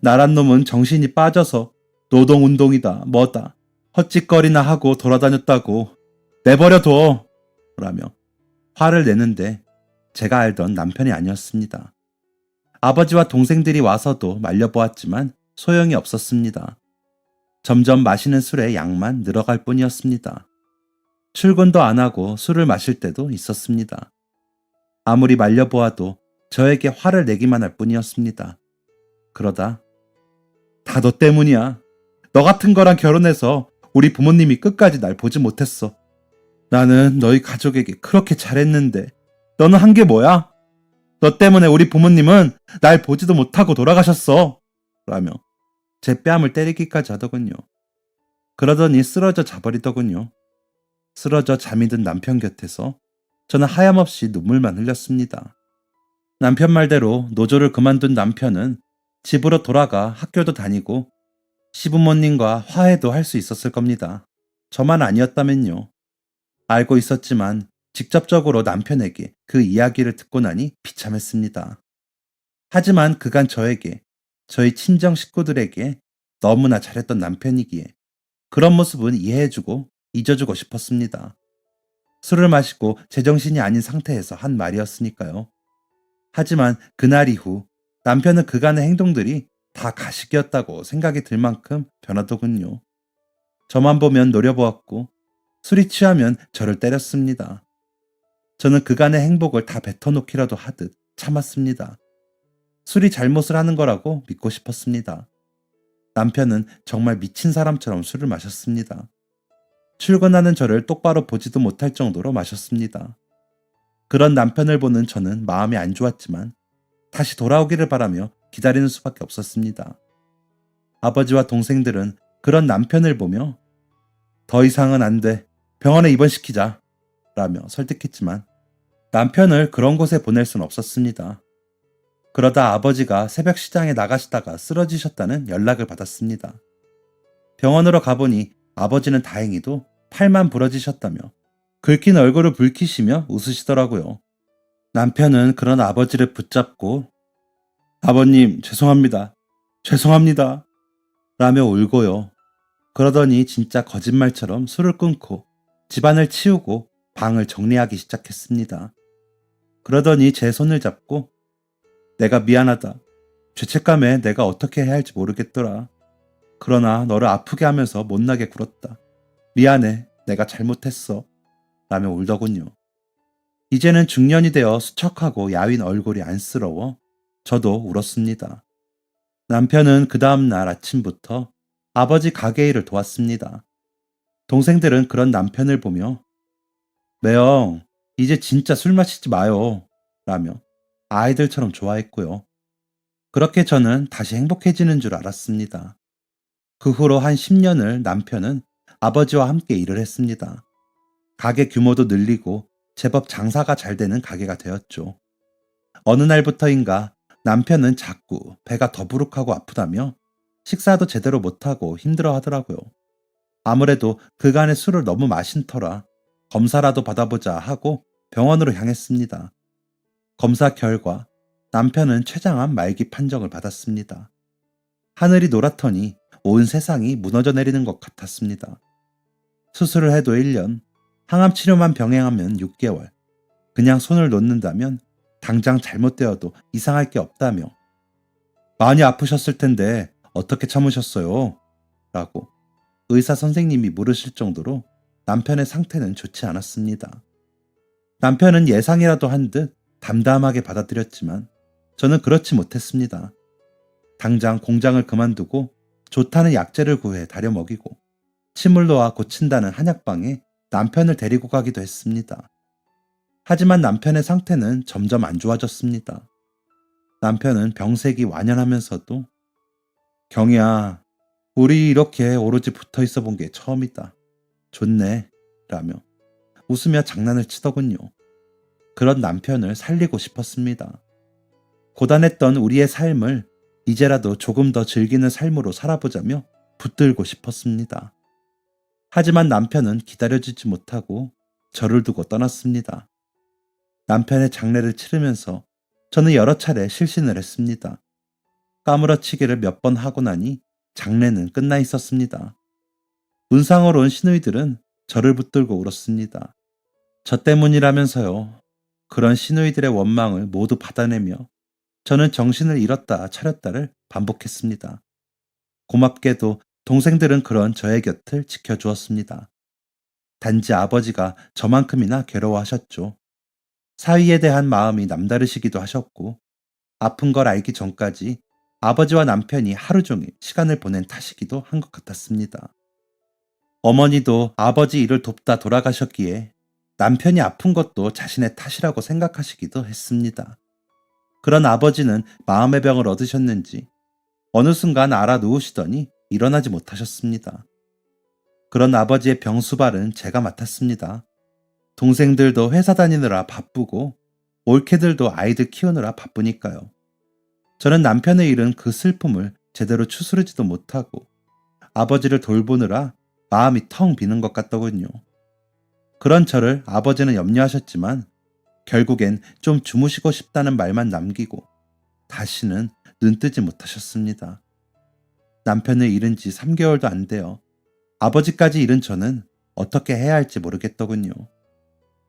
나란 놈은 정신이 빠져서 노동운동이다 뭐다 헛짓거리나 하고 돌아다녔다고 내버려둬 라며 화를 내는데 제가 알던 남편이 아니었습니다. 아버지와 동생들이 와서도 말려보았지만 소용이 없었습니다. 점점 마시는 술의 양만 늘어갈 뿐이었습니다. 출근도 안 하고 술을 마실 때도 있었습니다. 아무리 말려보아도 저에게 화를 내기만 할 뿐이었습니다. 그러다 다 너 때문이야. 너 같은 거랑 결혼해서 우리 부모님이 끝까지 날 보지 못했어. 나는 너희 가족에게 그렇게 잘했는데 너는 한 게 뭐야? 너 때문에 우리 부모님은 날 보지도 못하고 돌아가셨어. 라며 제 뺨을 때리기까지 하더군요. 그러더니 쓰러져 자버리더군요. 쓰러져 잠이 든 남편 곁에서 저는 하염없이 눈물만 흘렸습니다. 남편 말대로 노조를 그만둔 남편은 집으로 돌아가 학교도 다니고 시부모님과 화해도 할 수 있었을 겁니다. 저만 아니었다면요. 알고 있었지만 직접적으로 남편에게 그 이야기를 듣고 나니 비참했습니다. 하지만 그간 저에게, 저희 친정 식구들에게 너무나 잘했던 남편이기에 그런 모습은 이해해주고 잊어주고 싶었습니다. 술을 마시고 제정신이 아닌 상태에서 한 말이었으니까요. 하지만 그날 이후 남편은 그간의 행동들이 다 가식이었다고 생각이 들 만큼 변하더군요. 저만 보면 노려보았고 술이 취하면 저를 때렸습니다. 저는 그간의 행복을 다 뱉어놓기라도 하듯 참았습니다. 술이 잘못을 하는 거라고 믿고 싶었습니다. 남편은 정말 미친 사람처럼 술을 마셨습니다. 출근하는 저를 똑바로 보지도 못할 정도로 마셨습니다. 그런 남편을 보는 저는 마음이 안 좋았지만 다시 돌아오기를 바라며 기다리는 수밖에 없었습니다. 아버지와 동생들은 그런 남편을 보며 더 이상은 안 돼. 병원에 입원시키자. 라며 설득했지만 남편을 그런 곳에 보낼 순 없었습니다. 그러다 아버지가 새벽 시장에 나가시다가 쓰러지셨다는 연락을 받았습니다. 병원으로 가보니 아버지는 다행히도 팔만 부러지셨다며 긁힌 얼굴을 붉히시며 웃으시더라고요. 남편은 그런 아버지를 붙잡고 아버님, 죄송합니다. 죄송합니다. 라며 울고요. 그러더니 진짜 거짓말처럼 술을 끊고 집안을 치우고 방을 정리하기 시작했습니다. 그러더니 제 손을 잡고 내가 미안하다. 죄책감에 내가 어떻게 해야 할지 모르겠더라. 그러나 너를 아프게 하면서 못나게 굴었다. 미안해. 내가 잘못했어. 라며 울더군요. 이제는 중년이 되어 수척하고 야윈 얼굴이 안쓰러워 저도 울었습니다. 남편은 그 다음날 아침부터 아버지 가게 일을 도왔습니다. 동생들은 그런 남편을 보며 매영, 이제 진짜 술 마시지 마요. 라며 아이들처럼 좋아했고요. 그렇게 저는 다시 행복해지는 줄 알았습니다. 그 후로 한 10년을 남편은 아버지와 함께 일을 했습니다. 가게 규모도 늘리고 제법 장사가 잘 되는 가게가 되었죠. 어느 날부터인가 남편은 자꾸 배가 더부룩하고 아프다며 식사도 제대로 못하고 힘들어 하더라고요. 아무래도 그간의 술을 너무 마신 터라 검사라도 받아보자 하고 병원으로 향했습니다. 검사 결과 남편은 췌장암 말기 판정을 받았습니다. 하늘이 노랗더니 온 세상이 무너져 내리는 것 같았습니다. 수술을 해도 1년, 항암 치료만 병행하면 6개월, 그냥 손을 놓는다면 당장 잘못되어도 이상할 게 없다며 많이 아프셨을 텐데 어떻게 참으셨어요? 라고 의사 선생님이 물으실 정도로 남편의 상태는 좋지 않았습니다. 남편은 예상이라도 한 듯 담담하게 받아들였지만 저는 그렇지 못했습니다. 당장 공장을 그만두고 좋다는 약재를 구해 다려 먹이고 침을 놓아 고친다는 한약방에 남편을 데리고 가기도 했습니다. 하지만 남편의 상태는 점점 안 좋아졌습니다. 남편은 병색이 완연하면서도 경이야, 우리 이렇게 오로지 붙어 있어 본 게 처음이다. 좋네. 라며 웃으며 장난을 치더군요. 그런 남편을 살리고 싶었습니다. 고단했던 우리의 삶을 이제라도 조금 더 즐기는 삶으로 살아보자며 붙들고 싶었습니다. 하지만 남편은 기다려주지 못하고 저를 두고 떠났습니다. 남편의 장례를 치르면서 저는 여러 차례 실신을 했습니다. 까무러치기를 몇 번 하고 나니 장례는 끝나 있었습니다. 문상으로 온 시누이들은 저를 붙들고 울었습니다. 저 때문이라면서요. 그런 시누이들의 원망을 모두 받아내며 저는 정신을 잃었다 차렸다를 반복했습니다. 고맙게도 동생들은 그런 저의 곁을 지켜주었습니다. 단지 아버지가 저만큼이나 괴로워하셨죠. 사위에 대한 마음이 남다르시기도 하셨고 아픈 걸 알기 전까지 아버지와 남편이 하루 종일 시간을 보낸 탓이기도 한 것 같았습니다. 어머니도 아버지 일을 돕다 돌아가셨기에 남편이 아픈 것도 자신의 탓이라고 생각하시기도 했습니다. 그런 아버지는 마음의 병을 얻으셨는지 어느 순간 알아 누우시더니 일어나지 못하셨습니다. 그런 아버지의 병수발은 제가 맡았습니다. 동생들도 회사 다니느라 바쁘고 올케들도 아이들 키우느라 바쁘니까요. 저는 남편의 잃은 그 슬픔을 제대로 추스르지도 못하고 아버지를 돌보느라 마음이 텅 비는 것 같더군요. 그런 저를 아버지는 염려하셨지만 결국엔 좀 주무시고 싶다는 말만 남기고 다시는 눈뜨지 못하셨습니다. 남편을 잃은 지 3개월도 안 돼요. 아버지까지 잃은 저는 어떻게 해야 할지 모르겠더군요.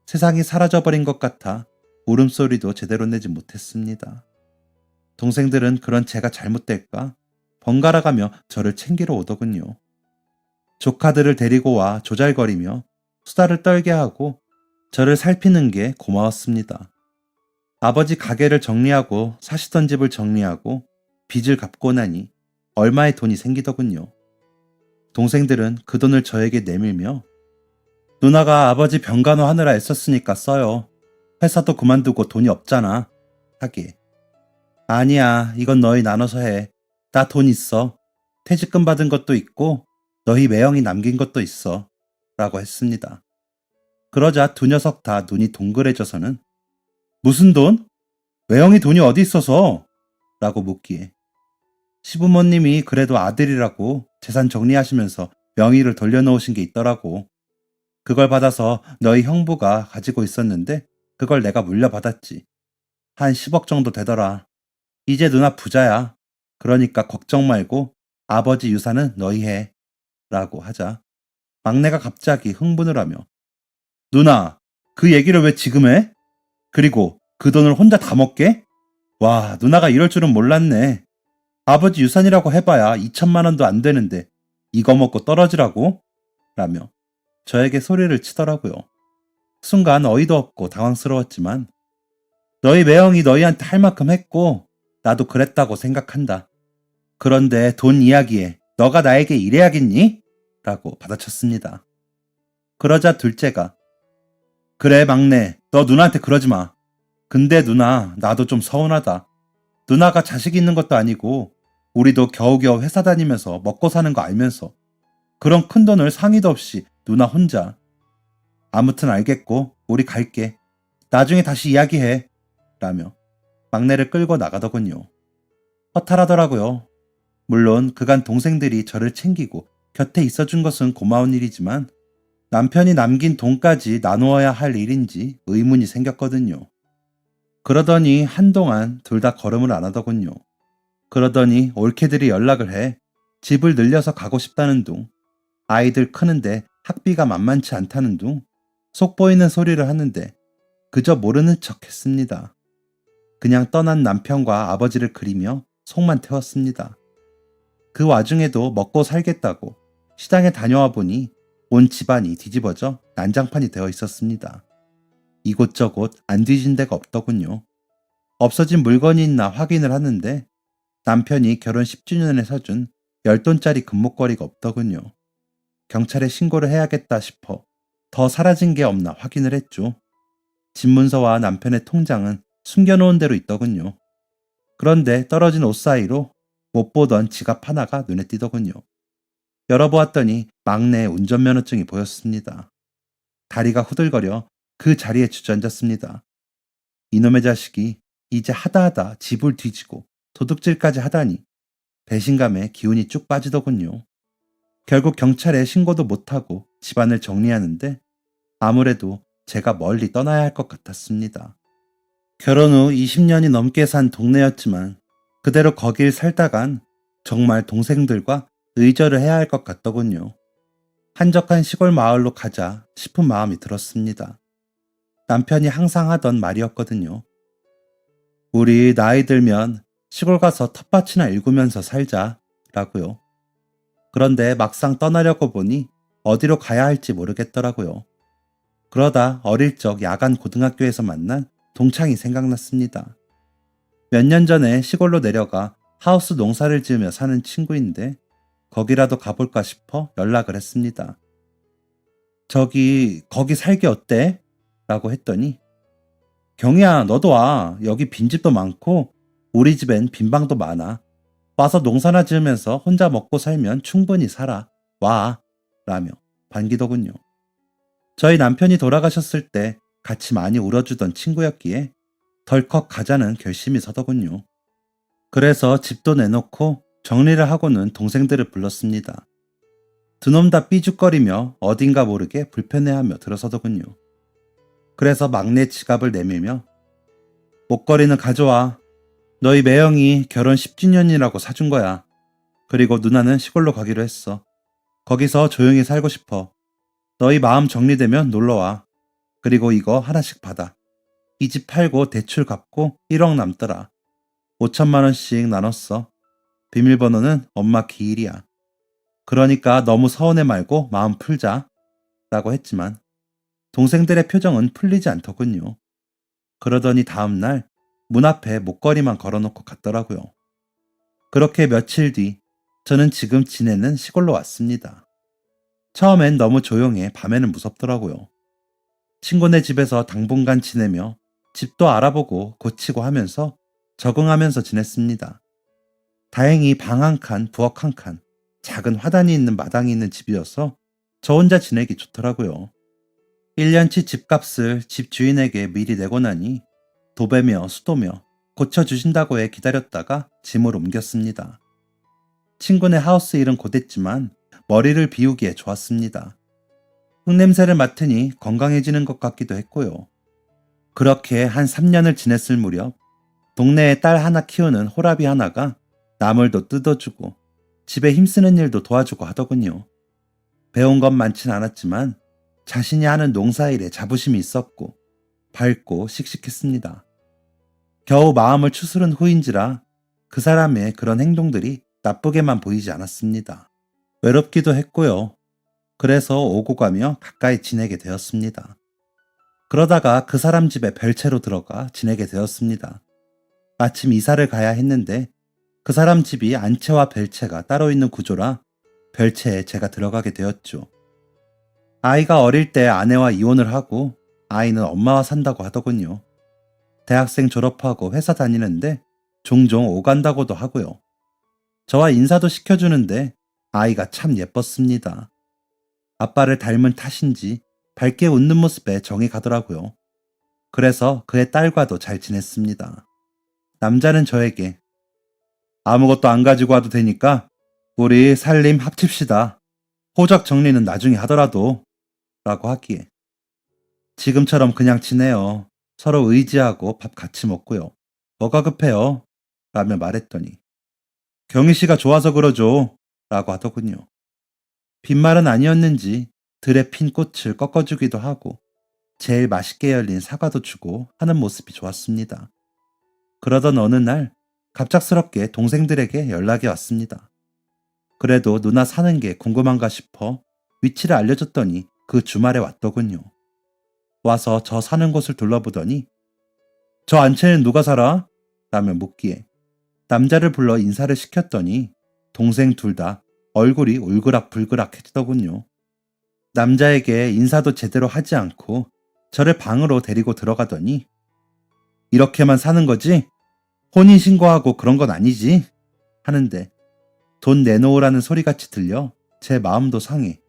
세상이 사라져버린 것 같아 울음소리도 제대로 내지 못했습니다. 동생들은 그런 제가 잘못될까 번갈아가며 저를 챙기러 오더군요. 조카들을 데리고 와 조잘거리며 수다를 떨게 하고 저를 살피는 게 고마웠습니다. 아버지 가게를 정리하고 사시던 집을 정리하고 빚을 갚고 나니 얼마의 돈이 생기더군요. 동생들은 그 돈을 저에게 내밀며 누나가 아버지 병간호 하느라 애썼으니까 써요. 회사도 그만두고 돈이 없잖아. 하기에 아니야, 이건 너희 나눠서 해. 나 돈 있어. 퇴직금 받은 것도 있고 너희 매형이 남긴 것도 있어. 라고 했습니다. 그러자 두 녀석 다 눈이 동그래져서는 무슨 돈? 매형이 돈이 어디 있어서? 라고 묻기에 시부모님이 그래도 아들이라고 재산 정리하시면서 명의를 돌려놓으신 게 있더라고. 그걸 받아서 너희 형부가 가지고 있었는데 그걸 내가 물려받았지. 한 10억 정도 되더라. 이제 누나 부자야. 그러니까 걱정 말고 아버지 유산은 너희 해. 라고 하자 막내가 갑자기 흥분을 하며 누나, 그 얘기를 왜 지금 해? 그리고 그 돈을 혼자 다 먹게? 와, 누나가 이럴 줄은 몰랐네. 아버지 유산이라고 해봐야 2천만 원도 안 되는데 이거 먹고 떨어지라고? 라며 저에게 소리를 치더라고요. 순간 어이도 없고 당황스러웠지만 너희 매형이 너희한테 할 만큼 했고 나도 그랬다고 생각한다. 그런데 돈 이야기에 너가 나에게 이래야겠니? 라고 받아쳤습니다. 그러자 둘째가 그래 막내, 너 누나한테 그러지 마. 근데 누나, 나도 좀 서운하다. 누나가 자식 있는 것도 아니고 우리도 겨우겨우 회사 다니면서 먹고 사는 거 알면서 그런 큰 돈을 상의도 없이 누나 혼자. 아무튼 알겠고 우리 갈게. 나중에 다시 이야기해. 라며 막내를 끌고 나가더군요. 허탈하더라고요. 물론 그간 동생들이 저를 챙기고 곁에 있어준 것은 고마운 일이지만 남편이 남긴 돈까지 나누어야 할 일인지 의문이 생겼거든요. 그러더니 한동안 둘 다 걸음을 안 하더군요. 그러더니 올케들이 연락을 해 집을 늘려서 가고 싶다는 둥, 아이들 크는데 학비가 만만치 않다는 둥, 속 보이는 소리를 하는데 그저 모르는 척 했습니다. 그냥 떠난 남편과 아버지를 그리며 속만 태웠습니다. 그 와중에도 먹고 살겠다고 시장에 다녀와 보니 온 집안이 뒤집어져 난장판이 되어 있었습니다. 이곳저곳 안 뒤진 데가 없더군요. 없어진 물건이 있나 확인을 하는데 남편이 결혼 10주년에 사준 10돈짜리 금목걸이가 없더군요. 경찰에 신고를 해야겠다 싶어 더 사라진 게 없나 확인을 했죠. 집 문서와 남편의 통장은 숨겨놓은 대로 있더군요. 그런데 떨어진 옷 사이로 못 보던 지갑 하나가 눈에 띄더군요. 열어보았더니 막내의 운전면허증이 보였습니다. 다리가 후들거려 그 자리에 주저앉았습니다. 이놈의 자식이 이제 하다하다 집을 뒤지고 도둑질까지 하다니 배신감에 기운이 쭉 빠지더군요. 결국 경찰에 신고도 못하고 집안을 정리하는데 아무래도 제가 멀리 떠나야 할 것 같았습니다. 결혼 후 20년이 넘게 산 동네였지만 그대로 거길 살다간 정말 동생들과 의절을 해야 할 것 같더군요. 한적한 시골 마을로 가자 싶은 마음이 들었습니다. 남편이 항상 하던 말이었거든요. 우리 나이 들면 시골 가서 텃밭이나 일구면서 살자 라고요. 그런데 막상 떠나려고 보니 어디로 가야 할지 모르겠더라고요. 그러다 어릴 적 야간 고등학교에서 만난 동창이 생각났습니다. 몇 년 전에 시골로 내려가 하우스 농사를 지으며 사는 친구인데 거기라도 가볼까 싶어 연락을 했습니다. 거기 살기 어때? 라고 했더니 경희야, 너도 와. 여기 빈집도 많고 우리 집엔 빈방도 많아. 와서 농사나 지으면서 혼자 먹고 살면 충분히 살아. 와. 라며 반기더군요. 저희 남편이 돌아가셨을 때 같이 많이 울어주던 친구였기에 덜컥 가자는 결심이 서더군요. 그래서 집도 내놓고 정리를 하고는 동생들을 불렀습니다. 두 놈 다 삐죽거리며 어딘가 모르게 불편해하며 들어서더군요. 그래서 막내 지갑을 내밀며 목걸이는 가져와. 너희 매형이 결혼 10주년이라고 사준 거야. 그리고 누나는 시골로 가기로 했어. 거기서 조용히 살고 싶어. 너희 마음 정리되면 놀러와. 그리고 이거 하나씩 받아. 이 집 팔고 대출 갚고 1억 남더라. 5천만 원씩 나눴어. 비밀번호는 엄마 기일이야. 그러니까 너무 서운해 말고 마음 풀자. 라고 했지만 동생들의 표정은 풀리지 않더군요. 그러더니 다음날 문 앞에 목걸이만 걸어놓고 갔더라고요. 그렇게 며칠 뒤 저는 지금 지내는 시골로 왔습니다. 처음엔 너무 조용해 밤에는 무섭더라고요. 친구네 집에서 당분간 지내며 집도 알아보고 고치고 하면서 적응하면서 지냈습니다. 다행히 방 한 칸, 부엌 한 칸, 작은 화단이 있는 마당이 있는 집이어서 저 혼자 지내기 좋더라고요. 1년치 집값을 집 주인에게 미리 내고 나니 도배며 수도며 고쳐주신다고 해 기다렸다가 짐을 옮겼습니다. 친구네 하우스 일은 곧했지만 머리를 비우기에 좋았습니다. 흙냄새를 맡으니 건강해지는 것 같기도 했고요. 그렇게 한 3년을 지냈을 무렵 동네에 딸 하나 키우는 호랍이 하나가 나물도 뜯어주고 집에 힘쓰는 일도 도와주고 하더군요. 배운 건 많진 않았지만 자신이 하는 농사일에 자부심이 있었고 밝고 씩씩했습니다. 겨우 마음을 추스른 후인지라 그 사람의 그런 행동들이 나쁘게만 보이지 않았습니다. 외롭기도 했고요. 그래서 오고 가며 가까이 지내게 되었습니다. 그러다가 그 사람 집에 별채로 들어가 지내게 되었습니다. 마침 이사를 가야 했는데 그 사람 집이 안채와 별채가 따로 있는 구조라 별채에 제가 들어가게 되었죠. 아이가 어릴 때 아내와 이혼을 하고 아이는 엄마와 산다고 하더군요. 대학생 졸업하고 회사 다니는데 종종 오간다고도 하고요. 저와 인사도 시켜주는데 아이가 참 예뻤습니다. 아빠를 닮은 탓인지 밝게 웃는 모습에 정이 가더라고요. 그래서 그의 딸과도 잘 지냈습니다. 남자는 저에게 아무것도 안 가지고 와도 되니까 우리 살림 합칩시다. 호적 정리는 나중에 하더라도 라고 하기에 지금처럼 그냥 지내요. 서로 의지하고 밥 같이 먹고요. 뭐가 급해요? 라며 말했더니 경희 씨가 좋아서 그러죠. 라고 하더군요. 빈말은 아니었는지 들에 핀 꽃을 꺾어주기도 하고 제일 맛있게 열린 사과도 주고 하는 모습이 좋았습니다. 그러던 어느 날 갑작스럽게 동생들에게 연락이 왔습니다. 그래도 누나 사는 게 궁금한가 싶어 위치를 알려줬더니 그 주말에 왔더군요. 와서 저 사는 곳을 둘러보더니 저 안채는 누가 살아? 라며 묻기에 남자를 불러 인사를 시켰더니 동생 둘 다 얼굴이 울그락불그락해지더군요. 남자에게 인사도 제대로 하지 않고 저를 방으로 데리고 들어가더니 이렇게만 사는 거지? 혼인신고하고 그런 건 아니지? 하는데 돈 내놓으라는 소리같이 들려 제 마음도 상해.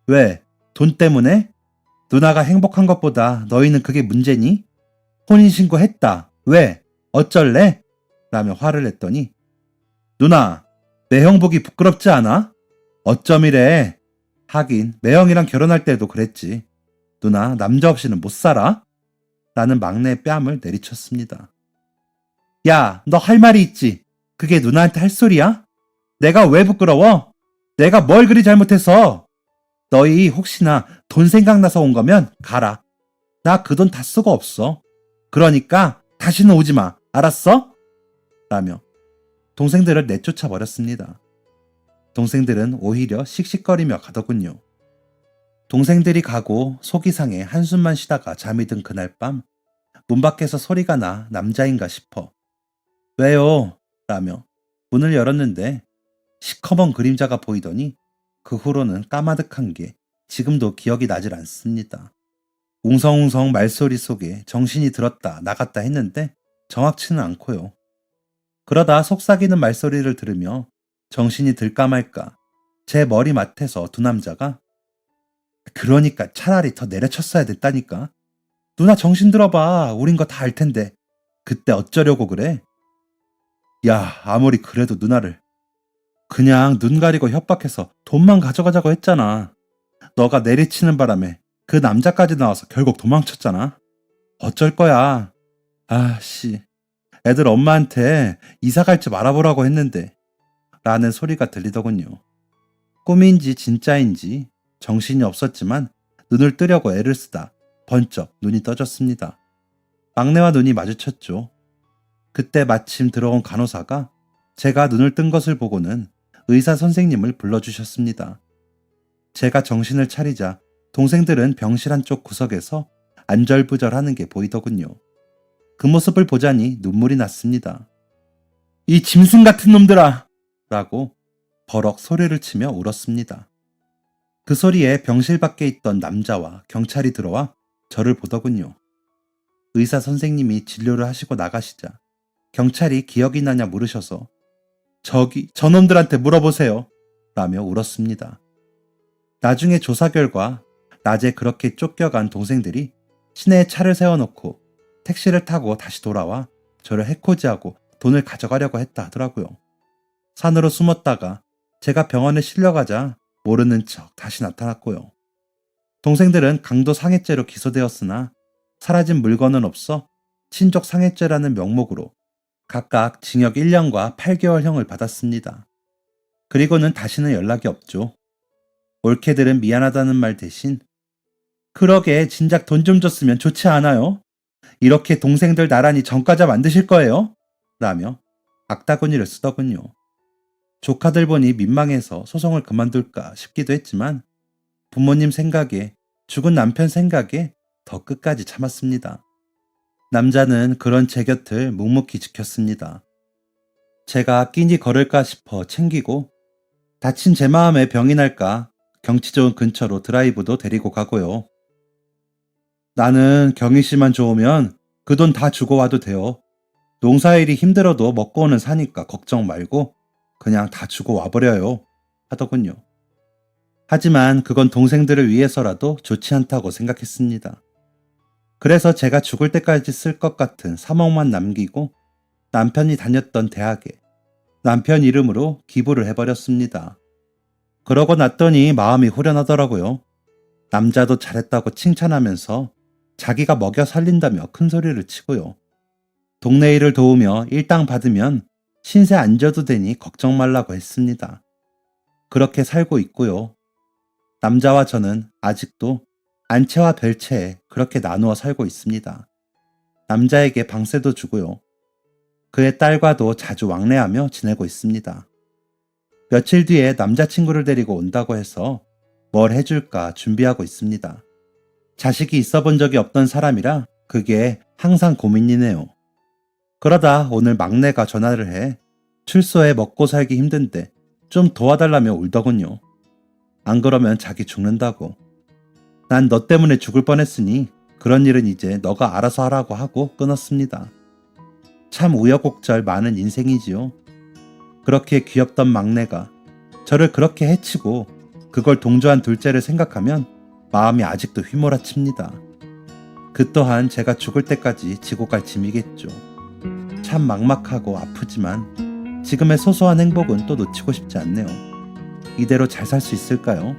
왜? 돈 때문에? 누나가 행복한 것보다 너희는 그게 문제니? 혼인신고 했다. 왜? 어쩔래? 라며 화를 냈더니 누나, 매형 보기 부끄럽지 않아? 어쩜 이래? 하긴 매형이랑 결혼할 때도 그랬지. 누나 남자 없이는 못 살아? 라는 막내의 뺨을 내리쳤습니다. 야, 너 할 말이 있지? 그게 누나한테 할 소리야? 내가 왜 부끄러워? 내가 뭘 그리 잘못해서? 너희 혹시나 돈 생각나서 온 거면 가라. 나 그 돈 다 쓰고 없어. 그러니까 다시는 오지 마. 알았어? 라며 동생들을 내쫓아 버렸습니다. 동생들은 오히려 씩씩거리며 가더군요. 동생들이 가고 속이 상해 한숨만 쉬다가 잠이 든 그날 밤 문 밖에서 소리가 나 남자인가 싶어 왜요? 라며 문을 열었는데 시커먼 그림자가 보이더니 그 후로는 까마득한 게 지금도 기억이 나질 않습니다. 웅성웅성 말소리 속에 정신이 들었다 나갔다 했는데 정확치는 않고요. 그러다 속삭이는 말소리를 들으며 정신이 들까 말까 제 머리맡에서 두 남자가 그러니까 차라리 더 내려쳤어야 됐다니까. 누나 정신 들어봐. 우린 거 다 알 텐데. 그때 어쩌려고 그래? 야, 아무리 그래도 누나를 그냥 눈 가리고 협박해서 돈만 가져가자고 했잖아. 너가 내리치는 바람에 그 남자까지 나와서 결국 도망쳤잖아. 어쩔 거야. 아씨, 애들 엄마한테 이사 갈지 말아보라고 했는데 라는 소리가 들리더군요. 꿈인지 진짜인지 정신이 없었지만 눈을 뜨려고 애를 쓰다 번쩍 눈이 떠졌습니다. 막내와 눈이 마주쳤죠. 그때 마침 들어온 간호사가 제가 눈을 뜬 것을 보고는 의사 선생님을 불러주셨습니다. 제가 정신을 차리자 동생들은 병실 한쪽 구석에서 안절부절하는 게 보이더군요. 그 모습을 보자니 눈물이 났습니다. 이 짐승 같은 놈들아! 라고 버럭 소리를 치며 울었습니다. 그 소리에 병실 밖에 있던 남자와 경찰이 들어와 저를 보더군요. 의사 선생님이 진료를 하시고 나가시자 경찰이 기억이 나냐 물으셔서 저기 저놈들한테 물어보세요 라며 울었습니다. 나중에 조사 결과 낮에 그렇게 쫓겨간 동생들이 시내에 차를 세워놓고 택시를 타고 다시 돌아와 저를 해코지하고 돈을 가져가려고 했다 하더라고요. 산으로 숨었다가 제가 병원에 실려가자 모르는 척 다시 나타났고요. 동생들은 강도 상해죄로 기소되었으나 사라진 물건은 없어 친족 상해죄라는 명목으로 각각 징역 1년과 8개월형을 받았습니다. 그리고는 다시는 연락이 없죠. 옳게 들은 미안하다는 말 대신 그러게 진작 돈 좀 줬으면 좋지 않아요? 이렇게 동생들 나란히 전과자 만드실 거예요? 라며 악다구니를 쓰더군요. 조카들 보니 민망해서 소송을 그만둘까 싶기도 했지만 부모님 생각에 죽은 남편 생각에 더 끝까지 참았습니다. 남자는 그런 제 곁을 묵묵히 지켰습니다. 제가 끼니 걸을까 싶어 챙기고 다친 제 마음에 병이 날까 경치 좋은 근처로 드라이브도 데리고 가고요. 나는 경희 씨만 좋으면 그 돈 다 주고 와도 돼요. 농사일이 힘들어도 먹고는 사니까 걱정 말고 그냥 다 주고 와버려요. 하더군요. 하지만 그건 동생들을 위해서라도 좋지 않다고 생각했습니다. 그래서 제가 죽을 때까지 쓸 것 같은 3억만 남기고 남편이 다녔던 대학에 남편 이름으로 기부를 해버렸습니다. 그러고 났더니 마음이 후련하더라고요. 남자도 잘했다고 칭찬하면서 자기가 먹여 살린다며 큰 소리를 치고요. 동네 일을 도우며 일당 받으면 신세 안 져도 되니 걱정 말라고 했습니다. 그렇게 살고 있고요. 남자와 저는 아직도 안채와 별채에 그렇게 나누어 살고 있습니다. 남자에게 방세도 주고요. 그의 딸과도 자주 왕래하며 지내고 있습니다. 며칠 뒤에 남자친구를 데리고 온다고 해서 뭘 해줄까 준비하고 있습니다. 자식이 있어 본 적이 없던 사람이라 그게 항상 고민이네요. 그러다 오늘 막내가 전화를 해 출소해 먹고 살기 힘든데 좀 도와달라며 울더군요. 안 그러면 자기 죽는다고. 난 너 때문에 죽을 뻔했으니 그런 일은 이제 너가 알아서 하라고 하고 끊었습니다. 참 우여곡절 많은 인생이지요. 그렇게 귀엽던 막내가 저를 그렇게 해치고 그걸 동조한 둘째를 생각하면 마음이 아직도 휘몰아칩니다. 그 또한 제가 죽을 때까지 지고 갈 짐이겠죠. 참 막막하고 아프지만 지금의 소소한 행복은 또 놓치고 싶지 않네요. 이대로 잘 살 수 있을까요?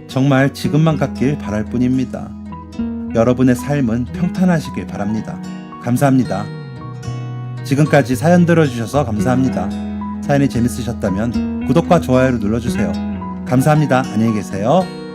정말 지금만 같길 바랄 뿐입니다. 여러분의 삶은 평탄하시길 바랍니다. 감사합니다. 지금까지 사연 들어주셔서 감사합니다. 사연이 재밌으셨다면 구독과 좋아요를 눌러주세요. 감사합니다. 안녕히 계세요.